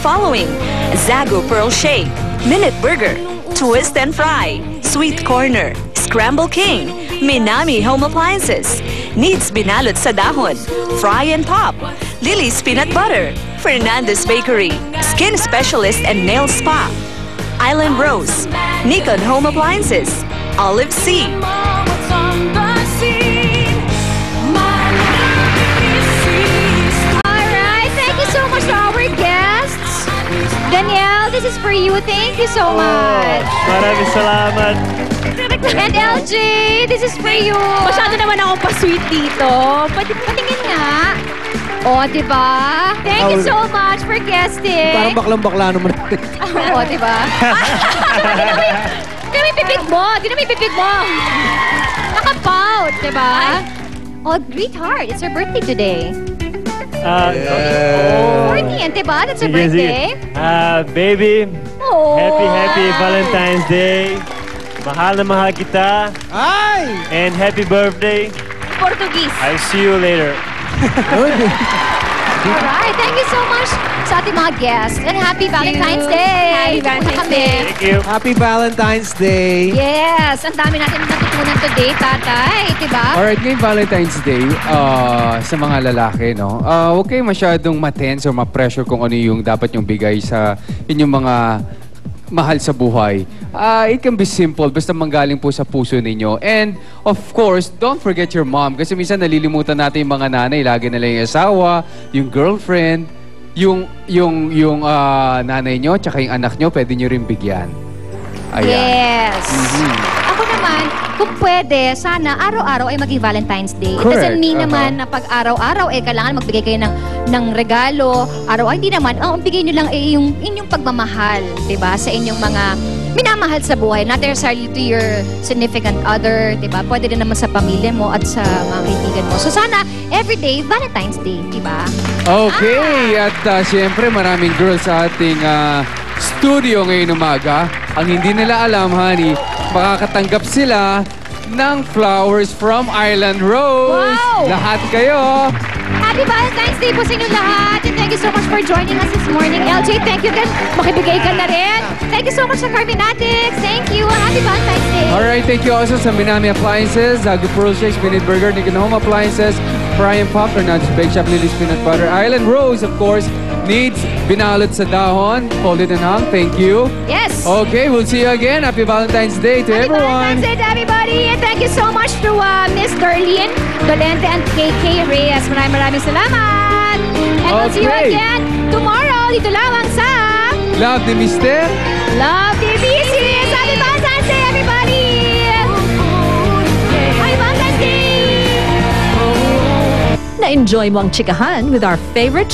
following: Zago Pearl Shake, Minute Burger, Twist and Fry, Sweet Corner, Scramble King, Minami Home Appliances, Needs Binalot sa Dahon, Fry and Pop, Lily's Peanut Butter, Fernandez Bakery, Skin Specialist and Nail Spa, Island Rose, Nikon Home Appliances, Olive Sea. Alright, thank you so much to our guests. Danielle, this is for you. Thank you so much. Maraming salamat. And LJ, this is for you. Masyado naman ako pa-sweet dito. Patingin nga. O, diba? Thank you so much for guesting. Parang baklang-bakla naman. O, diba? Di na may pipig mo. Di na may pipig mo. Naka-pout, diba? Oh, great heart. It's her birthday today. 14, diba? That's her birthday. Baby, Oh. happy Valentine's Day. Mahal na mahal kita. Ay! And happy birthday. Portuguese. I'll see you later. Alright, thank you so much sa ating mga guests. And happy Valentine's Day! Happy Valentine's Day! Thank you. Happy Valentine's Day! Yes! Ang dami natin natutunan today, tatay. Diba? Alright, ngayong Valentine's Day, sa mga lalaki, no? Huwag kayo masyadong ma-tense or ma-pressure kung ano yung dapat yung bigay sa inyong mga mahal sa buhay. It can be simple, basta manggaling po sa puso ninyo. And, of course, don't forget your mom. Kasi minsan nalilimutan natin yung mga nanay. Lagi nila yung asawa, yung girlfriend, yung nanay nyo, tsaka yung anak nyo, pwede nyo rin bigyan. Ayan. Yes! Ako naman, kung pwede, sana araw-araw ay maging Valentine's Day. It Correct. doesn't mean naman na pag araw-araw, kailangan magbigay kayo ng regalo. Araw, hindi naman. Ang bigay nyo lang ay yung inyong pagmamahal, diba? Sa inyong mga minamahal sa buhay. Not necessarily to your significant other, diba? Pwede din naman sa pamilya mo at sa mga kaibigan mo. So sana, everyday, Valentine's Day, diba? Okay, at siyempre maraming girls sa ating studio ngayon umaga. Ang hindi nila alam, honey, makakatanggap sila ng flowers from Island Rose. Wow! Lahat kayo. Happy Valentine's Day po sa inyo lahat. And thank you so much for joining us this morning. LJ, thank you. Makibigay ka na rin. Thank you so much sa Carminatics. Thank you. Happy Valentine's Day. Alright, thank you also sa Minami Appliances, Zago Pearl Shakes, Minute Burger, Nikon Home Appliances, Fry and Pop, Fernandez Bake Shop, Lily's Peanut Butter, Island Rose, of course, Needs Binalot sa Dahon, Hold It and Hung, thank you. Yes. Okay, we'll see you again. Happy Valentine's Day to Happy everyone. Valentine's Day to everybody. And thank you so much to Miss Darlene Dolente and KK Reyes. Maraming salamat. And we'll see you Okay. again tomorrow. Dito lamang sa Love ni Mister. Love TVC. Happy Valentine's Day, everybody. Happy Valentine's Day. Na-enjoy mo ang chikahan with our favorite